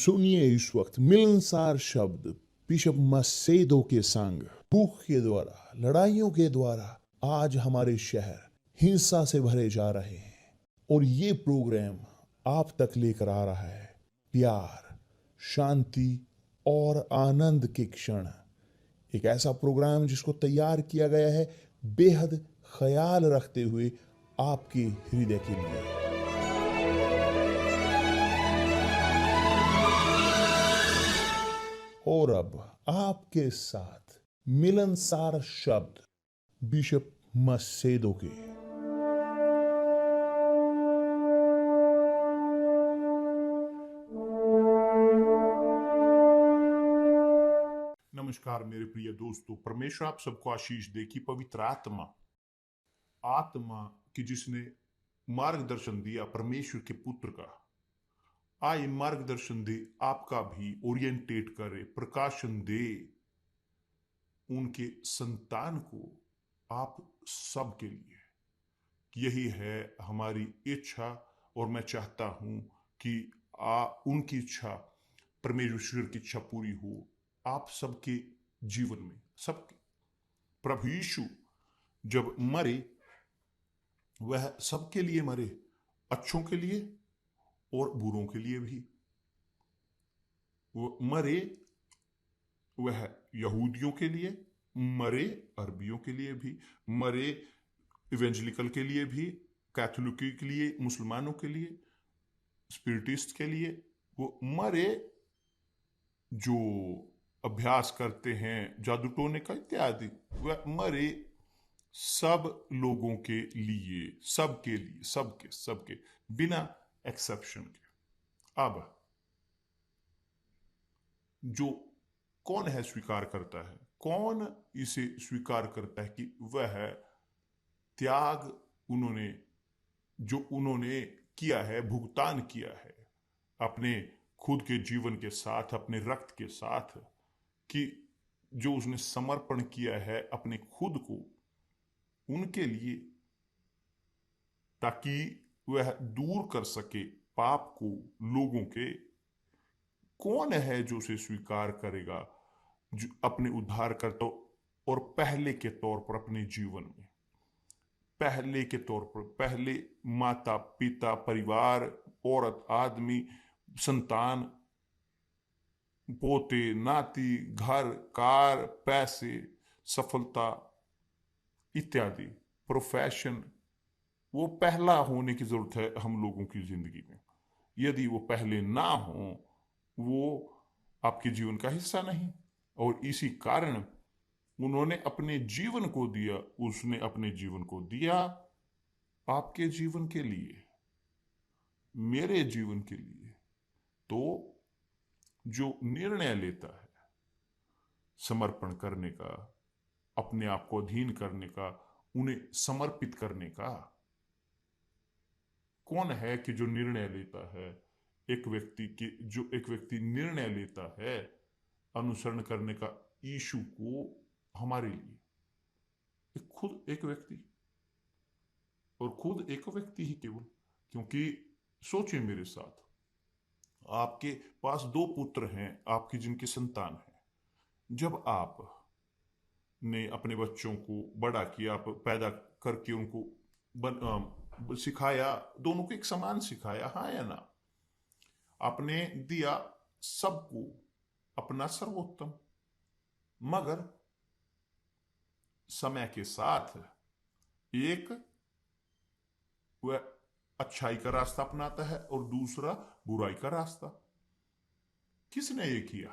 सुनिए इस वक्त मिलनसार शब्द बिशप मसेदो के संग। भूख के द्वारा, लड़ाइयों के द्वारा आज हमारे शहर हिंसा से भरे जा रहे हैं और ये प्रोग्राम आप तक लेकर आ रहा है प्यार, शांति और आनंद के क्षण। एक ऐसा प्रोग्राम जिसको तैयार किया गया है बेहद ख्याल रखते हुए आपके हृदय के लिए। और अब आपके साथ मिलनसार शब्द बिशप मसेदो के। नमस्कार मेरे प्रिय दोस्तों, परमेश्वर आप सबको आशीष दे कि पवित्र आत्मा की जिसने मार्गदर्शन दिया परमेश्वर के पुत्र का, आए मार्गदर्शन दे, आपका भी ओरिएंटेट करे, प्रकाशन दे उनके संतान को, आप सबके लिए। यही है हमारी इच्छा और मैं चाहता हूं कि उनकी इच्छा, परमेश्वर की इच्छा पूरी हो आप सबके जीवन में, सबके। प्रभु यीशु जब मरे वह सबके लिए मरे, अच्छों के लिए और बुरों के लिए भी। वो मरे, वह यहूदियों के लिए मरे, अरबियों के लिए भी मरे, इवेंजलिकल के लिए भी, कैथोलिक के लिए, मुसलमानों के लिए, स्पिरिटिस्ट के लिए। वो मरे जो अभ्यास करते हैं जादू टोने का इत्यादि, वह मरे सब लोगों के लिए, सबके लिए, सबके बिना एक्सेप्शन के। अब जो कौन है स्वीकार करता है, कौन इसे स्वीकार करता है कि वह त्याग उन्होंने किया है, भुगतान किया है अपने खुद के जीवन के साथ, अपने रक्त के साथ, कि जो उसने समर्पण किया है अपने खुद को उनके लिए, ताकि वह दूर कर सके पाप को लोगों के। कौन है जो उसे स्वीकार करेगा, जो अपने उद्धारकर्ता और पहले के तौर पर अपने जीवन में, पहले के तौर पर, पहले माता पिता, परिवार, औरत, आदमी, संतान, पोते, नाती, घर, कार, पैसे, सफलता इत्यादि, प्रोफेशन, वो पहला होने की जरूरत है हम लोगों की जिंदगी में। यदि वो पहले ना हो, वो आपके जीवन का हिस्सा नहीं। और इसी कारण उन्होंने अपने जीवन को दिया, उसने अपने जीवन को दिया आपके जीवन के लिए, मेरे जीवन के लिए। तो जो निर्णय लेता है समर्पण करने का, अपने आप को अधीन करने का, उन्हें समर्पित करने का, कौन है कि जो निर्णय लेता है एक व्यक्ति निर्णय लेता है अनुसरण करने का यीशु को हमारे लिए, खुद एक व्यक्ति, और खुद एक व्यक्ति ही केवल। क्योंकि सोचिए मेरे साथ, आपके पास दो पुत्र हैं आपकी, जिनके संतान हैं। जब आप ने अपने बच्चों को बड़ा किया, आप पैदा करके उनको सिखाया, दोनों को एक समान सिखाया, हाँ या ना? आपने दिया सबको अपना सर्वोत्तम, मगर समय के साथ एक वह अच्छाई का रास्ता अपनाता है और दूसरा बुराई का रास्ता। किसने ये किया?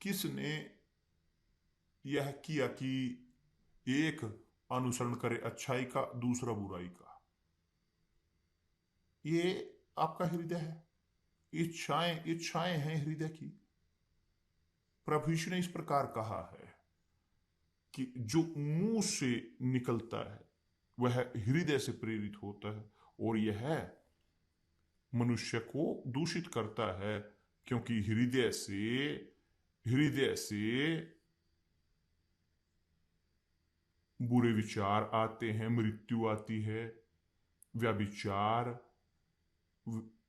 किसने यह किया कि एक अनुसरण करे अच्छाई का, दूसरा बुराई का? ये आपका हृदय है, इच्छाएं हैं हृदय की। प्रभु यीशु ने इस प्रकार कहा है कि जो मुंह से निकलता है वह हृदय से प्रेरित होता है, और यह मनुष्य को दूषित करता है, क्योंकि हृदय से बुरे विचार आते हैं, मृत्यु आती है, व्यभिचार,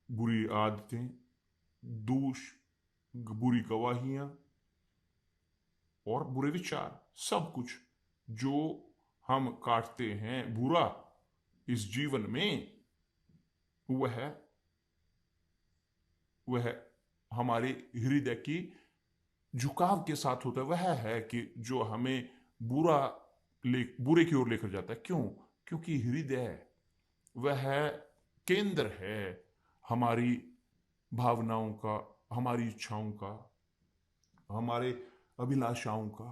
बुरी आदतें, दोष, बुरी गवाहियां और बुरे विचार, सब कुछ जो हम काटते हैं बुरा इस जीवन में, वह वह हमारे हृदय की झुकाव के साथ होता है। वह है कि जो हमें बुरा बुरे की ओर लेकर जाता है। क्यों? क्योंकि हृदय वह केंद्र है हमारी भावनाओं का, हमारी इच्छाओं का, हमारे अभिलाषाओं का,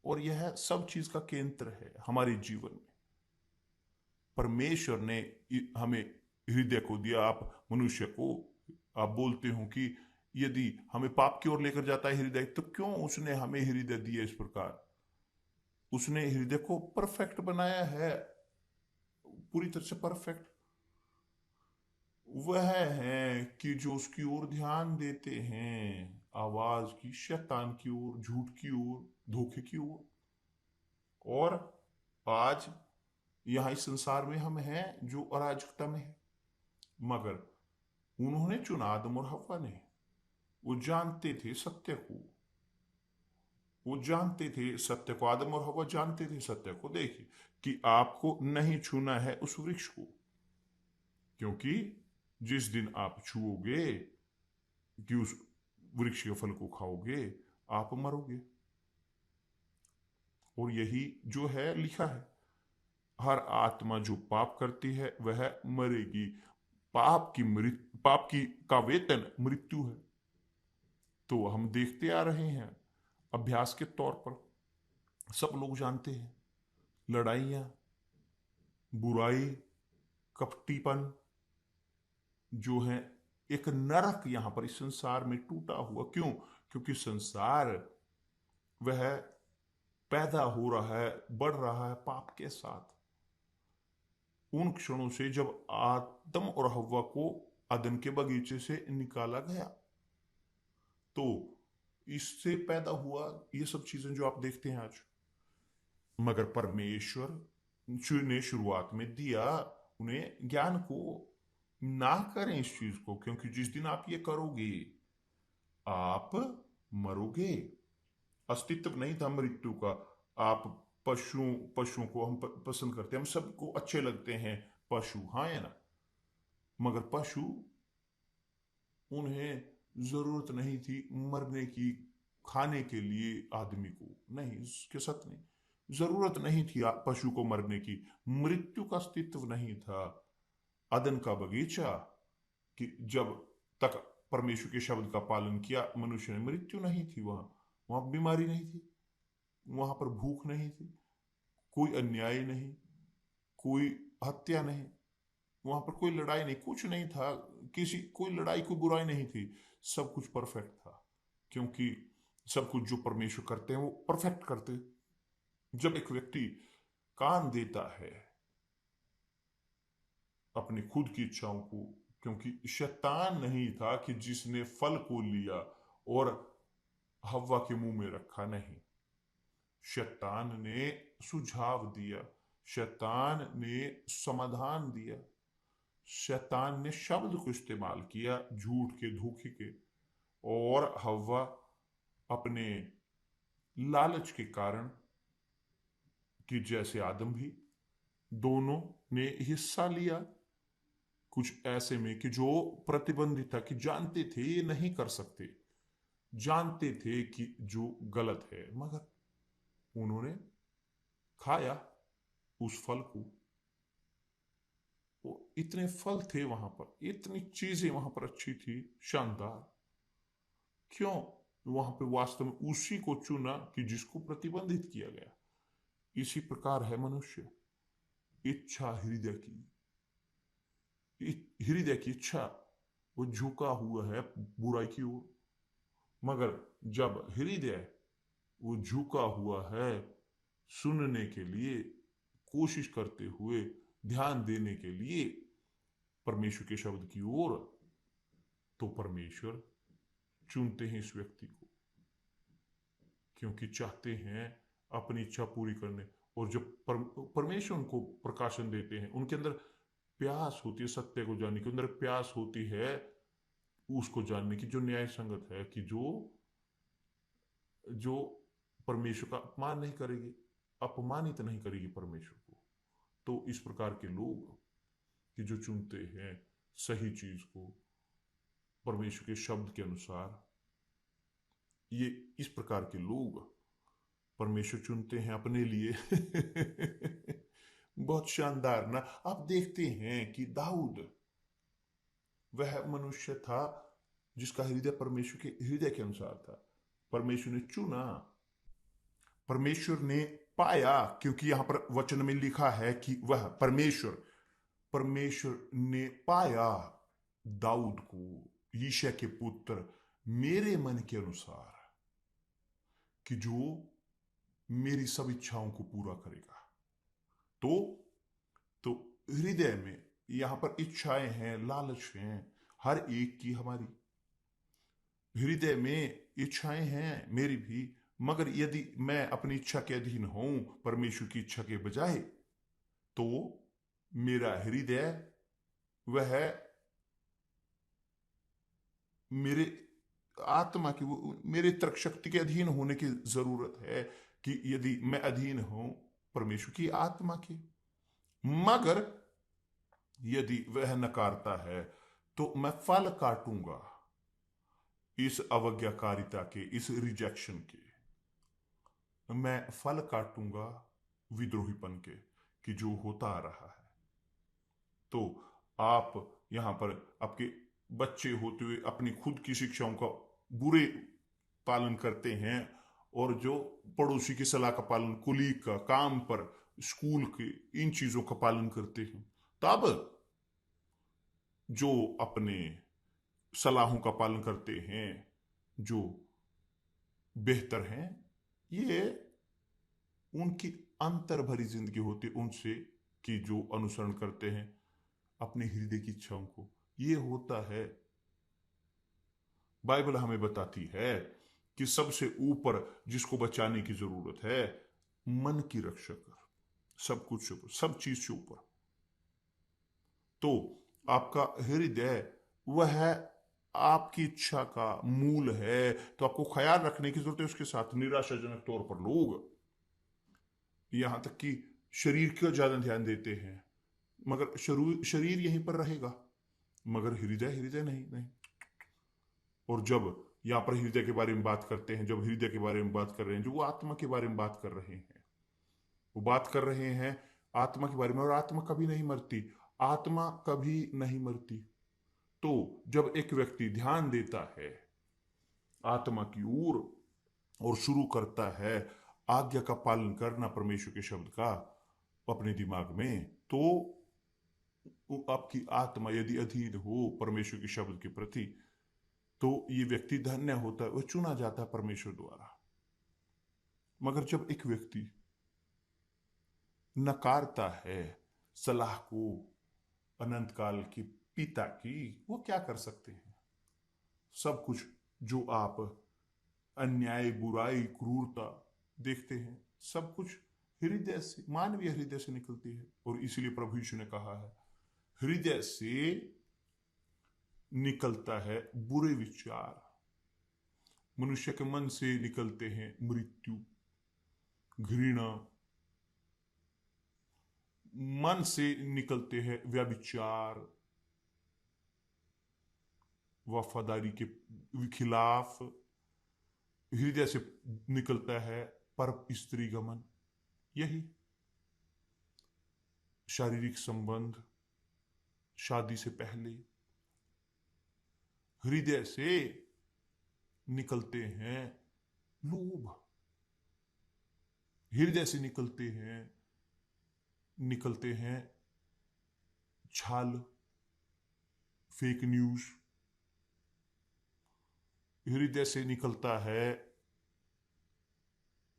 और यह सब चीज का केंद्र है हमारे जीवन में। परमेश्वर ने हमें हृदय को दिया। आप मनुष्य को आप बोलते हो कि यदि हमें पाप की ओर लेकर जाता है हृदय, तो क्यों उसने हमें हृदय दिया इस प्रकार? उसने हृदय को परफेक्ट बनाया है, पूरी तरह से परफेक्ट। वह है कि जो उसकी ओर ध्यान देते हैं, आवाज की, शैतान की ओर, झूठ की ओर, धोखे की ओर। और आज यहाँ इस संसार में हम हैं जो अराजकता में है, मगर उन्होंने चुना, आदम और हव्वा ने। वो जानते थे सत्य को, वो जानते थे सत्य को, आदम और हव्वा जानते थे सत्य को। देखिए कि आपको नहीं छूना है उस वृक्ष को, क्योंकि जिस दिन आप छूओगे कि उस वृक्ष के फल को खाओगे, आप मरोगे। और यही जो है लिखा है, हर आत्मा जो पाप करती है वह मरेगी। पाप की का वेतन मृत्यु है। तो हम देखते आ रहे हैं, अभ्यास के तौर पर सब लोग जानते हैं, लड़ाइयाँ, बुराई, कपटीपन जो है एक नरक यहां पर इस संसार में टूटा हुआ। क्यों? क्योंकि संसार वह पैदा हो रहा है, बढ़ रहा है पाप के साथ। उन क्षणों से जब आदम और हव्वा को अदन के बगीचे से निकाला गया, तो इससे पैदा हुआ ये सब चीजें जो आप देखते हैं आज। मगर परमेश्वर ने शुरुआत में दिया उन्हें ज्ञान को, ना करें इस चीज को, क्योंकि जिस दिन आप ये करोगे आप मरोगे। अस्तित्व नहीं था मृत्यु का। आप पशुओं को हम पसंद करते हैं, हम सबको अच्छे लगते हैं पशु, हाँ या ना? मगर पशु, उन्हें जरूरत नहीं थी मरने की, खाने के लिए आदमी को नहीं, इसके साथ नहीं जरूरत नहीं थी पशु को मरने की। मृत्यु का अस्तित्व नहीं था। अदन का बगीचा, कि जब तक परमेश्वर के शब्द का पालन किया मनुष्य ने, मृत्यु नहीं थी वहां। वहां बीमारी नहीं थी, वहां पर भूख नहीं थी, कोई अन्याय नहीं, कोई हत्या नहीं, वहां पर कोई लड़ाई नहीं, कुछ नहीं था। कोई लड़ाई, कोई बुराई नहीं थी। सब कुछ परफेक्ट था, क्योंकि सब कुछ जो परमेश्वर करते हैं वो परफेक्ट करते हैं। जब एक व्यक्ति कान देता है अपनी खुद की इच्छाओं को, क्योंकि शैतान नहीं था कि जिसने फल को लिया और हव्वा के मुंह में रखा, नहीं। शैतान ने सुझाव दिया, शैतान ने समाधान दिया, शैतान ने शब्द को इस्तेमाल किया, झूठ के, धोखे के। और हव्वा अपने लालच के कारण, कि जैसे आदम भी, दोनों ने हिस्सा लिया कुछ ऐसे में कि जो प्रतिबंधित था, कि जानते थे ये नहीं कर सकते, जानते थे कि जो गलत है, मगर उन्होंने खाया उस फल को। वो इतने फल थे वहां पर, इतनी चीजें वहां पर अच्छी थी, शानदार। क्यों? वहां पे वास्तव में उसी को चुना कि जिसको प्रतिबंधित किया गया। इसी प्रकार है मनुष्य, इच्छा हृदय की, हृदय की इच्छा वो झुका हुआ है बुराई की ओर। मगर जब हृदय वो झुका हुआ है सुनने के लिए, कोशिश करते हुए, ध्यान देने के लिए परमेश्वर के शब्द की ओर, तो परमेश्वर चुनते हैं इस व्यक्ति को, क्योंकि चाहते हैं अपनी इच्छा पूरी करने। और जब परमेश्वर उनको प्रकाशन देते हैं, उनके अंदर प्यास होती है सत्य को जानने की, अंदर प्यास होती है उसको जानने की जो न्याय संगत है, कि जो जो परमेश्वर का अपमान नहीं करेगी, अपमानित नहीं करेगी परमेश्वर को। तो इस प्रकार के लोग कि जो चुनते हैं सही चीज को परमेश्वर के शब्द के अनुसार, ये इस प्रकार के लोग परमेश्वर चुनते हैं अपने लिए। बहुत शानदार ना। आप देखते हैं कि दाऊद वह मनुष्य था जिसका हृदय परमेश्वर के हृदय के अनुसार था। परमेश्वर ने चुना, परमेश्वर ने पाया, क्योंकि यहां पर वचन में लिखा है कि वह परमेश्वर ने पाया दाऊद को, यिशै के पुत्र, मेरे मन के अनुसार, कि जो मेरी सब इच्छाओं को पूरा करेगा। तो तो हृदय में यहां पर इच्छाएं हैं, लालच हैं, हर एक की, हमारी हृदय में इच्छाएं हैं, मेरी भी। मगर यदि मैं अपनी इच्छा के अधीन हूं परमेश्वर की इच्छा के बजाय, तो मेरा हृदय वह मेरे आत्मा की, वो मेरे तर्क शक्ति के अधीन होने की जरूरत है, कि यदि मैं अधीन हूं परमेश्वर की आत्मा की। मगर यदि वह नकारता है तो मैं फल काटूंगा इस अवज्ञाकारिता के, इस रिजेक्शन के। मैं फल काटूंगा विद्रोहीपन के, कि जो होता आ रहा है। तो आप यहां पर आपके बच्चे होते हुए अपनी खुद की शिक्षाओं का बुरे पालन करते हैं, और जो पड़ोसी की सलाह का पालन, कुलीग का, काम पर, स्कूल के, इन चीजों का पालन करते हैं, तब जो अपने सलाहों का पालन करते हैं, जो बेहतर हैं, ये उनकी अंतर भरी जिंदगी होती है उनसे, कि जो अनुसरण करते हैं अपने हृदय की इच्छाओं को। ये होता है, बाइबल हमें बताती है कि सबसे ऊपर जिसको बचाने की जरूरत है, मन की रक्षा कर, सब कुछ से ऊपर, सब चीज से ऊपर। तो आपका हृदय वह आपकी इच्छा का मूल है, तो आपको ख्याल रखने की जरूरत है उसके साथ। निराशाजनक तौर पर लोग यहां तक कि शरीर को ज्यादा ध्यान देते हैं, मगर शरीर यहीं पर रहेगा, मगर हृदय, हृदय नहीं, नहीं। और जब यहां पर हृदय के बारे में बात करते हैं, जब हृदय के बारे में बात कर रहे हैं, जो वो आत्मा के बारे में बात कर रहे हैं, वो बात कर रहे हैं आत्मा के बारे में। और आत्मा कभी नहीं मरती, आत्मा कभी नहीं मरती। तो जब एक व्यक्ति ध्यान देता है आत्मा की ओर और शुरू करता है आज्ञा का पालन करना परमेश्वर के शब्द का अपने दिमाग में, तो आपकी आत्मा यदि अधीन हो परमेश्वर के शब्द के प्रति, तो ये व्यक्ति धन्य होता है, वह चुना जाता है परमेश्वर द्वारा। मगर जब एक व्यक्ति नकारता है सलाह को अनंत काल के पिता की, वो क्या कर सकते हैं? सब कुछ जो आप अन्याय, बुराई, क्रूरता देखते हैं, सब कुछ हृदय से, मानवीय हृदय से निकलती है। और इसलिए प्रभु यीशु ने कहा है, हृदय से निकलता है बुरे विचार, मनुष्य के मन से निकलते हैं मृत्यु, घृणा, मन से निकलते हैं व्यभिचार, वफादारी के खिलाफ, हृदय से निकलता है पर स्त्री गमन, यही शारीरिक संबंध शादी से पहले। हृदय से निकलते हैं लोभ, हृदय से निकलते हैं छल, फेक न्यूज, हृदय से निकलता है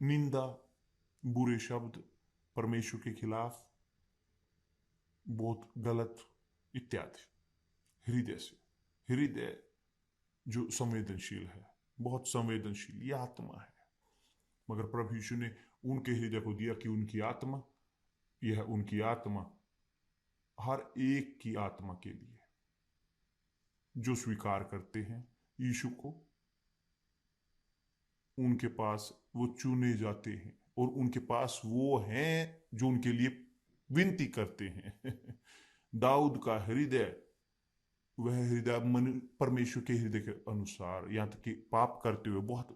निंदा, बुरे शब्द परमेश्वर के खिलाफ, बहुत गलत इत्यादि। हृदय से, हृदय जो संवेदनशील है, बहुत संवेदनशील, ये आत्मा है। मगर प्रभु यीशु ने उनके हृदय को दिया कि उनकी आत्मा, यह उनकी आत्मा हर एक की आत्मा के लिए, जो स्वीकार करते हैं यीशु को, उनके पास वो चुने जाते हैं और उनके पास वो हैं जो उनके लिए विनती करते हैं। दाऊद का हृदय, वह हृदय मन परमेश्वर के हृदय के अनुसार, यहाँ तक कि पाप करते हुए, बहुत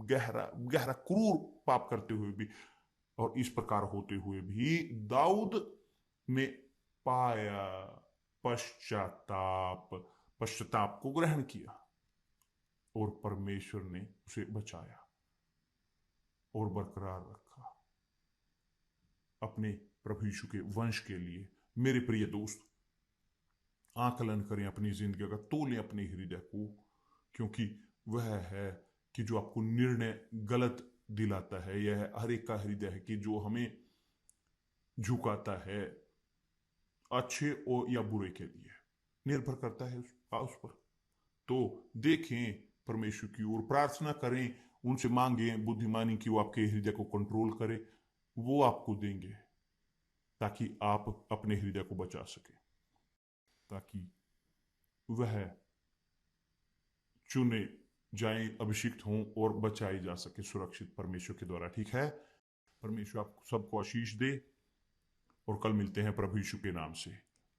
गहरा गहरा क्रूर पाप करते हुए भी और इस प्रकार होते हुए भी दाऊद ने पाया पश्चाताप, पश्चाताप को ग्रहण किया और परमेश्वर ने उसे बचाया और बरकरार रखा अपने प्रभु यीशु के वंश के लिए। मेरे प्रिय दोस्त, आकलन करें अपनी जिंदगी का, तोलें अपने हृदय को, क्योंकि वह है कि जो आपको निर्णय गलत दिलाता है। यह हर एक का हृदय है कि जो हमें झुकाता है अच्छे और या बुरे के लिए, निर्भर करता है उस पर। तो देखें परमेश्वर की ओर, प्रार्थना करें, उनसे मांगें बुद्धिमानी की वो आपके हृदय को कंट्रोल करे। वो आपको देंगे ताकि आप अपने हृदय को बचा सके, ताकि वह चुने जाएं, अभिषिक्त हों और बचाए जा सके सुरक्षित परमेश्वर के द्वारा। ठीक है, परमेश्वर आप सबको आशीष दे और कल मिलते हैं प्रभु यीशु के नाम से।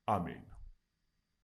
आमीन।